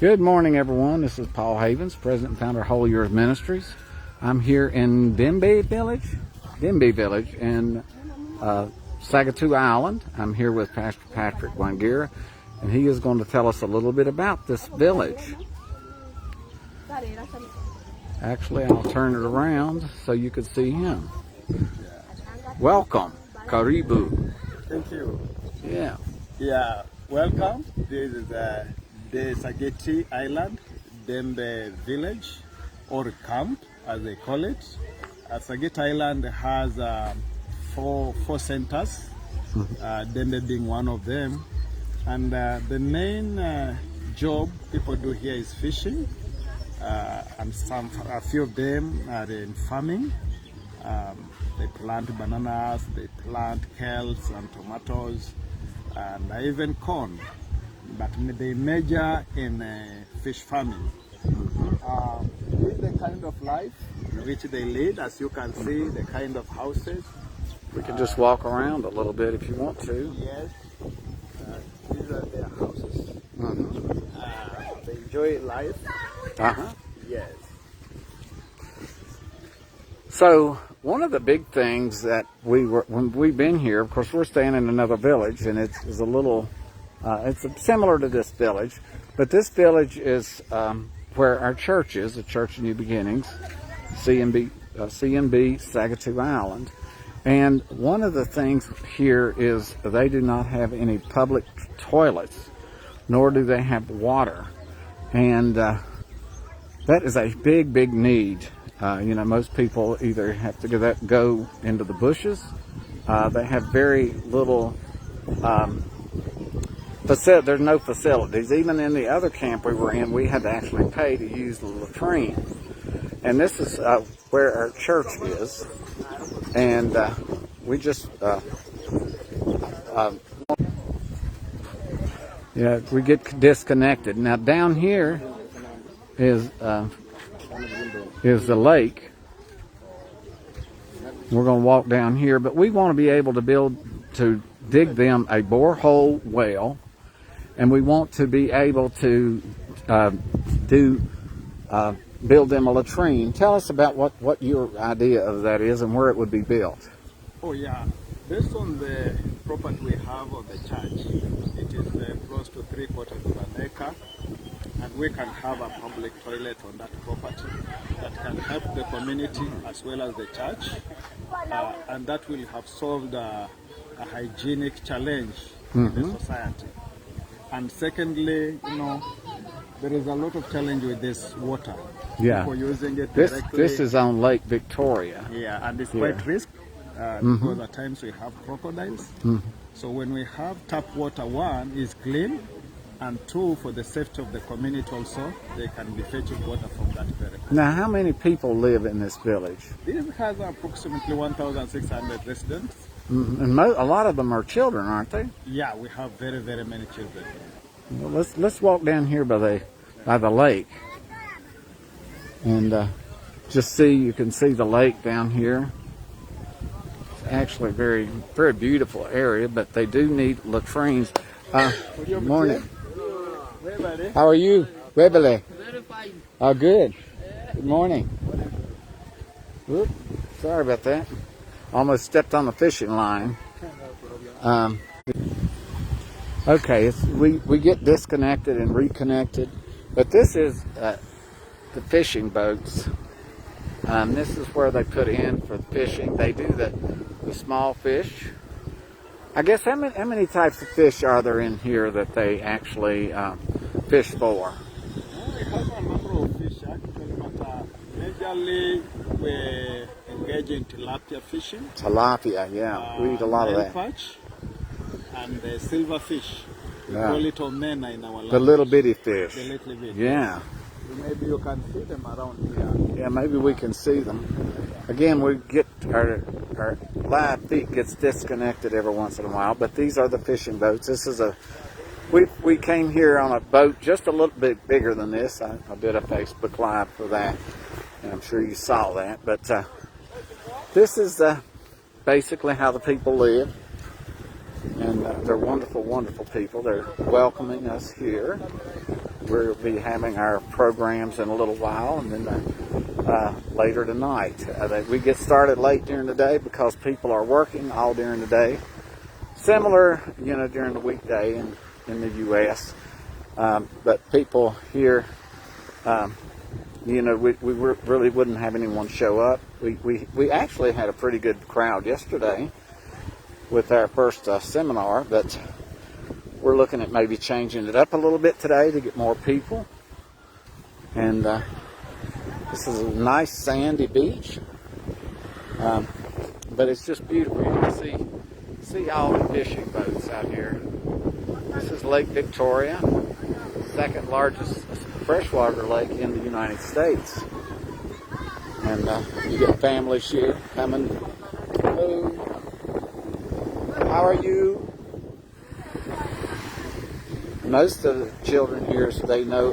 Good morning, everyone. This is Paul Havens, President and Founder of Holy Earth Ministries. I'm here in Dembe Village in Sagitu Island. I'm here with Pastor Patrick Wangira, and he is going to tell us a little bit about this village. Actually, I'll turn it around so you can see him. Welcome, Karibu. Thank you. Yeah. Yeah, welcome. This is the Sagitu Island, Dembe Village, or camp, as they call it. Sagitu Island has four centers, Dembe being one of them. And the main job people do here is fishing, and a few of them are in farming. They plant bananas, they plant kales and tomatoes, and even corn. But they major in fish farming. This is the kind of life which they lead. As you can see, the kind of houses. We can just walk around a little bit if you want to. Yes. These are their houses. They enjoy life. Yes. So one of the big things that when we've been here, of course, we're staying in another village, and it's a little, it's similar to this village, but this village is where our church is, the Church of New Beginnings, CNB Sagitu Island. And one of the things here is they do not have any public toilets, nor do they have water, and that is a big need. Most people either have to go into the bushes. They have very little there's no facilities. Even in the other camp we were in, we had to actually pay to use the latrine. And this is where our church is. And we just we get disconnected. Now down here is the lake. We're going to walk down here, but we want to be able to dig them a borehole well, and we want to be able to build them a latrine. Tell us about what your idea of that is and where it would be built. Oh yeah, based on the property we have of the church, it is close to 3/4 of an acre. And we can have a public toilet on that property that can help the community as well as the church, and that will have solved a hygienic challenge in the society. And secondly, there is a lot of challenge with this water. Yeah. People using it directly. This is on Lake Victoria. Yeah, and it's quite risky because at times we have crocodiles. So when we have tap water, one is clean, and two, for the safety of the community also, they can be fetching water from that very place. Now, how many people live in this village? This has approximately 1,600 residents. And a lot of them are children, aren't they? Yeah, we have very many children. Well, let's walk down here by the lake, and you can see the lake down here. It's actually a very beautiful area, but they do need latrines. Good morning. How are you? Webele? Very fine. Oh, good. Good morning. Whoop, sorry about that. Almost stepped on the fishing line. Okay, we get disconnected and reconnected, but this is the fishing boats. This is where they put in for fishing. They do the small fish. I guess how many types of fish are there in here that they actually fish for? We have a number of fish actually, but majorly we engage in tilapia fishing. Tilapia, yeah, we eat a lot of that. Perch and the silverfish. We Yeah. call it omena in our language. The little bitty fish. The little bit. Yeah. Maybe you can see them around here. Yeah, maybe we can see them. Again, we get our live feed gets disconnected every once in a while, but these are the fishing boats. This is we came here on a boat just a little bit bigger than this. I did a Facebook Live for that, and I'm sure you saw that. But this is basically how the people live. And they're wonderful, wonderful people. They're welcoming us here. We'll be having our programs in a little while, and then later tonight. We get started late during the day because people are working all during the day. Similar, during the weekday in the U.S. But people here, we really wouldn't have anyone show up. We actually had a pretty good crowd yesterday with our first seminar, but we're looking at maybe changing it up a little bit today to get more people. And this is a nice sandy beach, but it's just beautiful. You can see all the fishing boats out here. This is Lake Victoria, second largest freshwater lake in the United States. And you get families here coming. Hello. How are you? Most of the children here, so they know,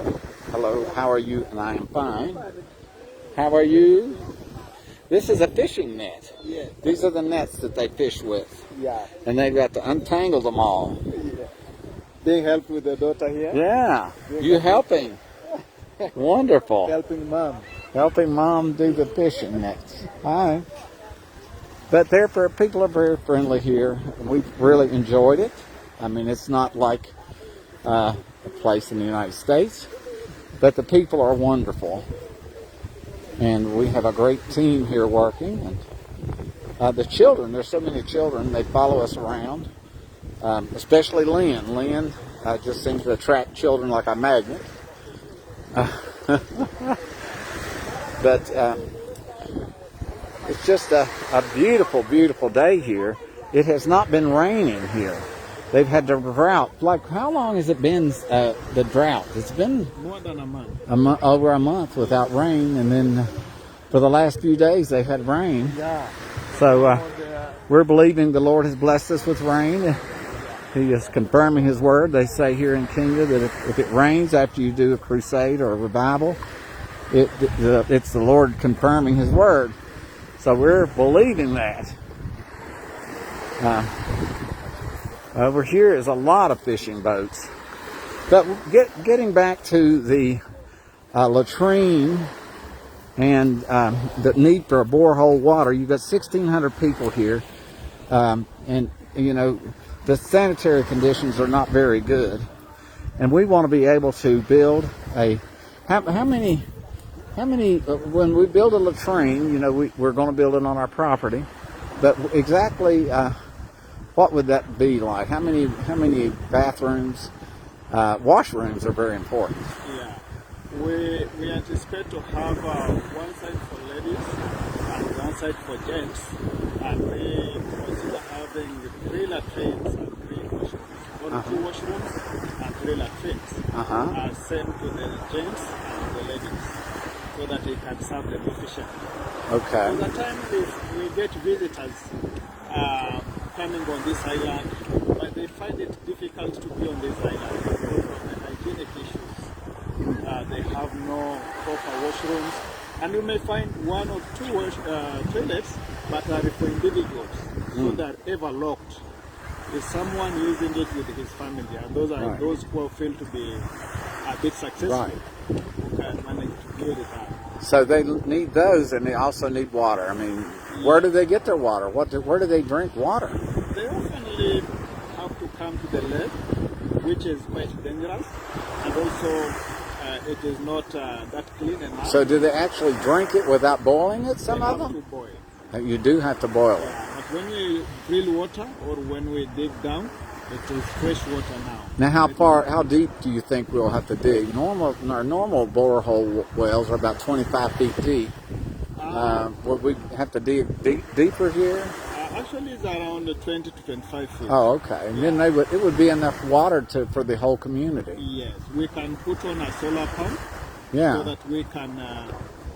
hello, how are you? And I am fine. How are you? This is a fishing net. Yeah. These are the nets that they fish with. Yeah. And they've got to untangle them all. Yeah. They help with the daughter here? Yeah. You helping? Wonderful. Helping mom. Helping mom do the fishing nets. Hi. But people are very friendly here. We've really enjoyed it. I mean, it's not like a place in the United States, but the people are wonderful. And we have a great team here working. And the children, there's so many children, they follow us around, especially Lynn. Lynn just seems to attract children like a magnet. But it's just a beautiful, beautiful day here. It has not been raining here. They've had the drought. Like, how long has it been, the drought? It's been more than a month. Over a month without rain, and then for the last few days they've had rain. Yeah. So we're believing the Lord has blessed us with rain. He is confirming His word. They say here in Kenya that if it rains after you do a crusade or a revival, it's the Lord confirming His word. So we're believing that. Over here is a lot of fishing boats. But getting back to the latrine and the need for a borehole water, you've got 1,600 people here, and the sanitary conditions are not very good, and we want to be able to build how many when we build a latrine, we're going to build it on our property, but exactly what would that be like? How many bathrooms? Washrooms are very important. Yeah. We anticipate to have one side for ladies and one side for gents, and we consider having 3 latrines and 3 washrooms, or 2 washrooms and 3 latrines, same to the gents and the ladies, so that it can serve them efficiently. Okay. By the time we get visitors coming on this island, but they find it difficult to be on this island because of the hygienic issues. They have no proper washrooms, and you may find 1 or 2 toilets, but are for individuals, so they're ever locked. Is someone using it with his family, and those are those who feel to be a bit successful, who can manage to build it up. So they need those, and they also need water. I mean, where do they get their water? Where do they drink water? They often have to come to the lake, which is quite dangerous, and also it is not that clean enough. So do they actually drink it without boiling it, some of them? To boil. You do have to boil it. But when we drill water or when we dig down, it is fresh water now. Now, how deep do you think we'll have to dig? Our normal borehole wells are about 25 feet deep. Would we have to dig deeper here? Actually, it's around 20 to 25 feet. Oh, okay. And then it would be enough water for the whole community. Yes, we can put on a solar pump, so that we can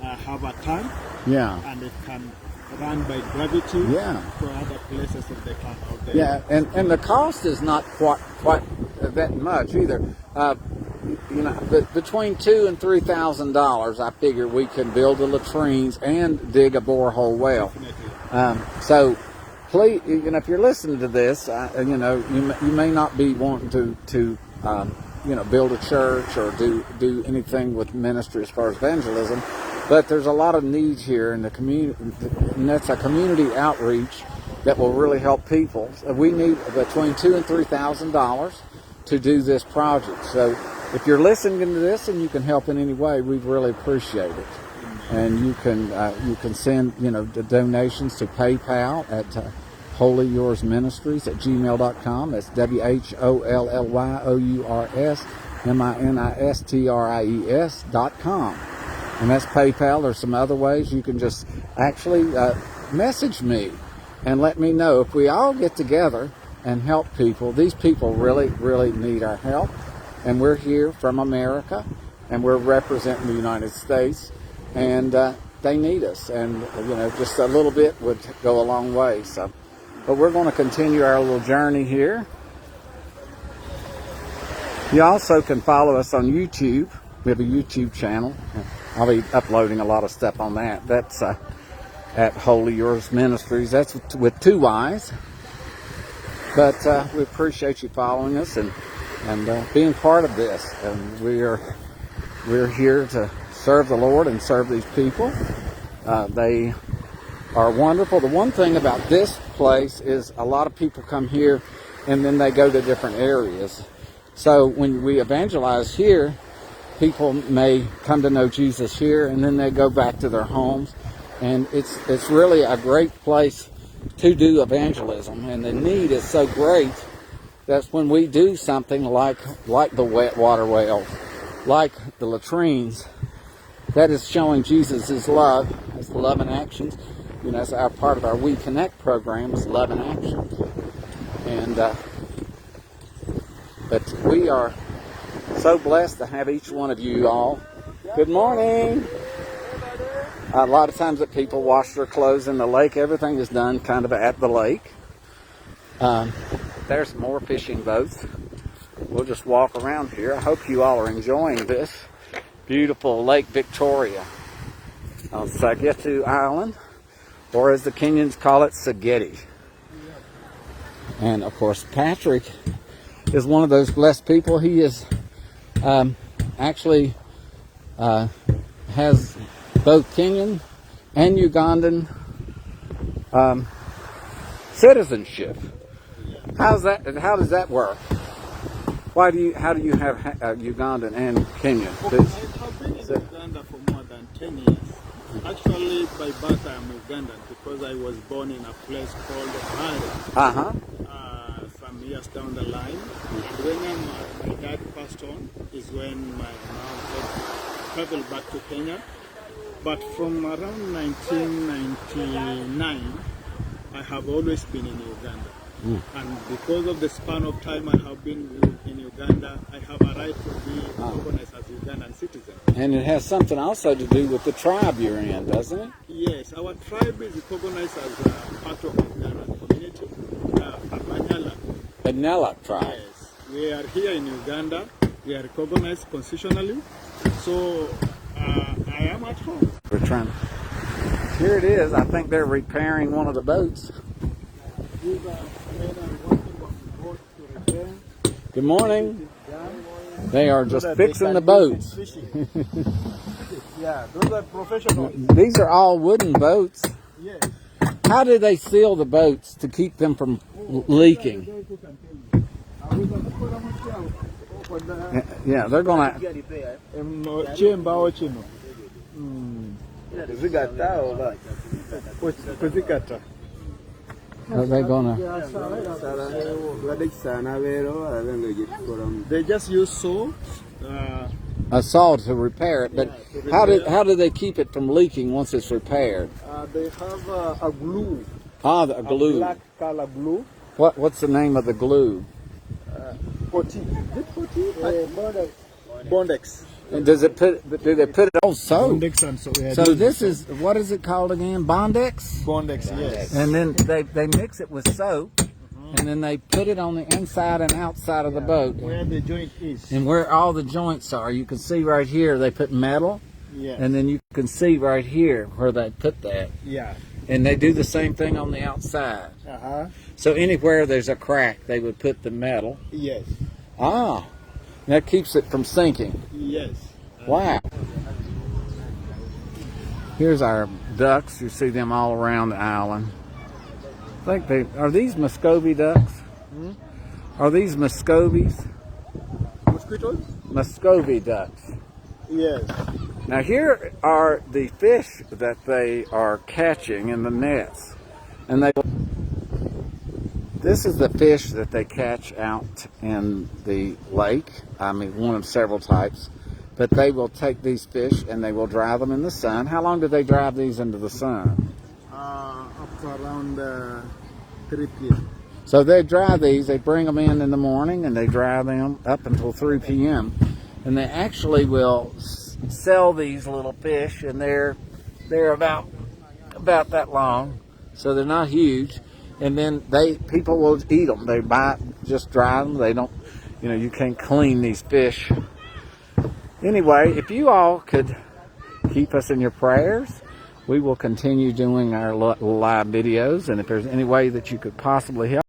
have a tank, and it can run by gravity to other places if they can. Yeah, and the cost is not quite that much either. Between $2,000 and $3,000, I figure we can build the latrines and dig a borehole well. Definitely. So please, if you're listening to this, you may not be wanting to build a church or do anything with ministry as far as evangelism, but there's a lot of needs here in the community, and that's a community outreach that will really help people. So we need between $2,000 and $3,000 to do this project. So if you're listening to this and you can help in any way, we'd really appreciate it. And you can send the donations to PayPal at holyyoursministries@gmail.com. That's WHOLLYOURSMINISTRIES.com. And that's PayPal. There's some other ways. You can just actually message me and let me know. If we all get together and help people, these people really, really need our help. And we're here from America, and we're representing the United States, and they need us. And, just a little bit would go a long way. So, but we're going to continue our little journey here. You also can follow us on YouTube. We have a YouTube channel. I'll be uploading a lot of stuff on that. That's at Holy Yours Ministries. That's with 2 Y's. But we appreciate you following us and being part of this. And we're here to serve the Lord and serve these people. They are wonderful. The one thing about this place is a lot of people come here and then they go to different areas. So when we evangelize here, people may come to know Jesus here, and then they go back to their homes. And it's really a great place to do evangelism. And the need is so great that when we do something like the wet water wells, like the latrines, that is showing Jesus' love. It's love in actions. That's our part of our We Connect program is love in action. And but we are so blessed to have each one of you all. Good morning. A lot of times that people wash their clothes in the lake, everything is done kind of at the lake. There's more fishing boats. We'll just walk around here. I hope you all are enjoying this beautiful Lake Victoria on Sagitu Island, or as the Kenyans call it, Sagitu. And of course, Patrick is one of those blessed people. He is actually has both Kenyan and Ugandan citizenship. How does that work? How do you have Ugandan and Kenyan? I have been in Uganda for more than 10 years. Actually, by birth I am Ugandan because I was born in a place called Latrine. Some years down the line. And when my dad passed on is when my mom traveled back to Kenya. But from around 1999, I have always been in Uganda. And because of the span of time I have been in Uganda, I have a right to be recognized as Ugandan citizen. And it has something also to do with the tribe you're in, doesn't it? Yes, our tribe is recognized as a part of the Ugandan community, The Nelak tribe. Yes, we are here in Uganda. We are recognized constitutionally. So I am at home. We're trying. Here it is. I think they're repairing one of the boats. Good morning. They are just fixing the boats. Yeah, those are professionals. These are all wooden boats. Yes. How do they seal the boats to keep them from leaking? Yeah, they're gonna. Are they gonna? They just use saw. A saw to repair it, but how do they keep it from leaking once it's repaired? They have a glue. The glue. A black color glue. What's the name of the glue? Bondex. And do they put it on soap? Bondex and so. Yeah, So this is, what is it called again? Bondex? Bondex, yes. And then they mix it with soap, and then they put it on the inside and outside of the boat. Where the joint is. And where all the joints are. You can see right here they put metal, Yeah. and then you can see right here where they put that. Yeah. And they do the same thing on the outside. So anywhere there's a crack, they would put the metal. Yes. Ah, that keeps it from sinking. Yes. Wow. Here's our ducks. You see them all around the island. I think are these Muscovy ducks? Are these Muscovies? Mosquitoes? Muscovy ducks. Yes. Now here are the fish that they are catching in the nets. And this is the fish that they catch out in the lake. I mean, one of several types. But they will take these fish and they will dry them in the sun. How long do they drive these into the sun? Up to around 3 p.m. So they dry these, they bring them in the morning and they dry them up until 3 p.m. And they actually will sell these little fish, and they're about that long, so they're not huge. And then people will eat them. They just dry them. They don't, you can't clean these fish. Anyway, if you all could keep us in your prayers, we will continue doing our live videos. And if there's any way that you could possibly help.